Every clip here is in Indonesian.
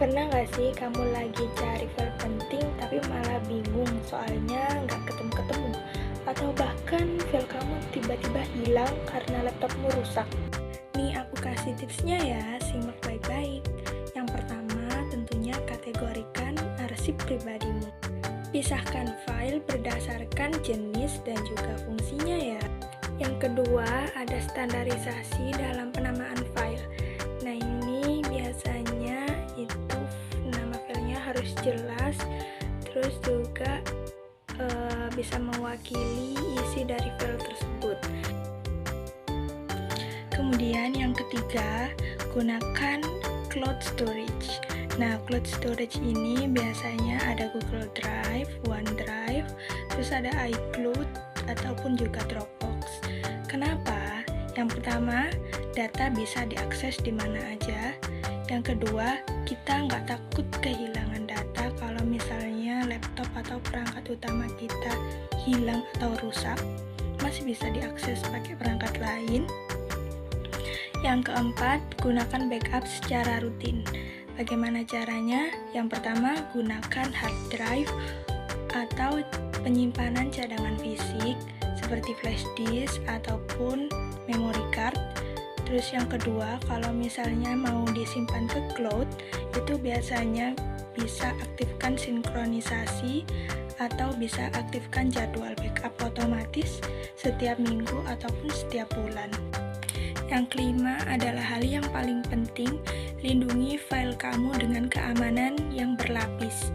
Pernah nggak sih kamu lagi cari file penting tapi malah bingung soalnya nggak ketemu-ketemu? Atau bahkan file kamu tiba-tiba hilang karena laptopmu rusak? Nih aku kasih tipsnya ya, simak baik-baik. Yang pertama tentunya kategorikan arsip pribadimu. Pisahkan file berdasarkan jenis dan juga fungsinya ya. Yang kedua ada standarisasi dalam penamaan file. Nah ini biasanya itu nama filenya harus jelas, terus juga bisa mewakili isi dari file tersebut. Kemudian yang ketiga, gunakan cloud storage. Nah, cloud storage ini biasanya ada Google Drive, OneDrive, terus ada iCloud ataupun juga Dropbox. Kenapa? Yang pertama, data bisa diakses di mana aja. Yang kedua, kita nggak takut kehilangan data kalau misalnya laptop atau perangkat utama kita hilang atau rusak, masih bisa diakses pakai perangkat lain. Yang keempat, gunakan backup secara rutin. Bagaimana caranya? Yang pertama, gunakan hard drive atau penyimpanan cadangan fisik seperti flash disk ataupun memory card. Terus yang kedua, kalau misalnya mau disimpan ke cloud, itu biasanya bisa aktifkan sinkronisasi atau bisa aktifkan jadwal backup otomatis setiap minggu ataupun setiap bulan. Yang kelima adalah hal yang paling penting, lindungi file kamu dengan keamanan yang berlapis.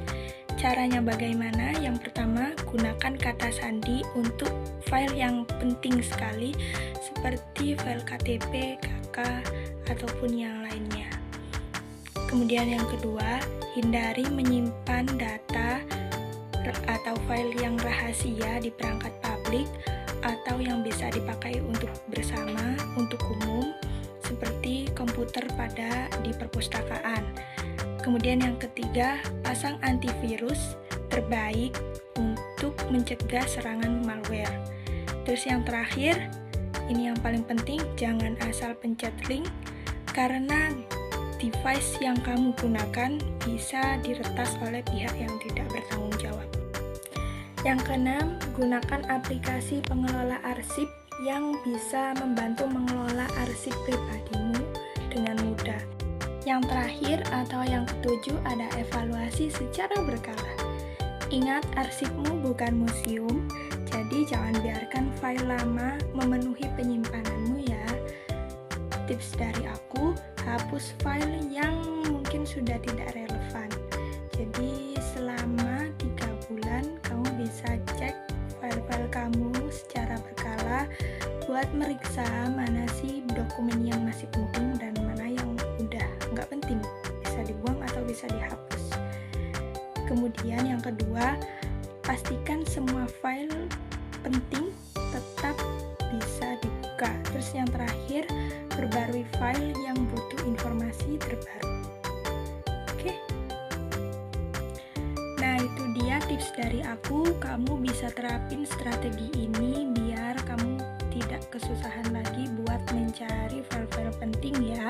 Caranya bagaimana? Yang pertama, gunakan kata sandi untuk file yang penting sekali seperti file KTP, KK, ataupun yang lainnya. Kemudian yang kedua, hindari menyimpan data atau file yang rahasia di perangkat publik atau yang bisa dipakai untuk bersama, untuk umum, seperti komputer di perpustakaan. Kemudian yang ketiga, pasang antivirus terbaik untuk mencegah serangan malware. Terus yang terakhir, ini yang paling penting, jangan asal pencet link karena device yang kamu gunakan bisa diretas oleh pihak yang tidak bertanggung jawab. Yang keenam, gunakan aplikasi pengelola arsip yang bisa membantu mengelola arsip pribadimu dengan mudah. Yang terakhir atau yang ketujuh ada evaluasi secara berkala. Ingat, arsipmu bukan museum, jadi jangan biarkan file lama memenuhi penyimpananmu ya. Tips dari aku, hapus file yang mungkin sudah tidak relevan. Jadi selama 3 bulan kamu bisa cek file-file kamu secara berkala buat meriksa mana sih dokumen yang masih penting dan mana yang udah nggak penting, bisa dibuang atau bisa dihapus. Kemudian yang kedua, pastikan semua file penting tetap bisa dibuka. Terus yang terakhir, perbarui file yang butuh informasi terbaru. Oke. Nah, itu dia tips dari aku. Kamu bisa terapin strategi ini biar kamu tidak kesusahan lagi buat mencari file-file penting ya.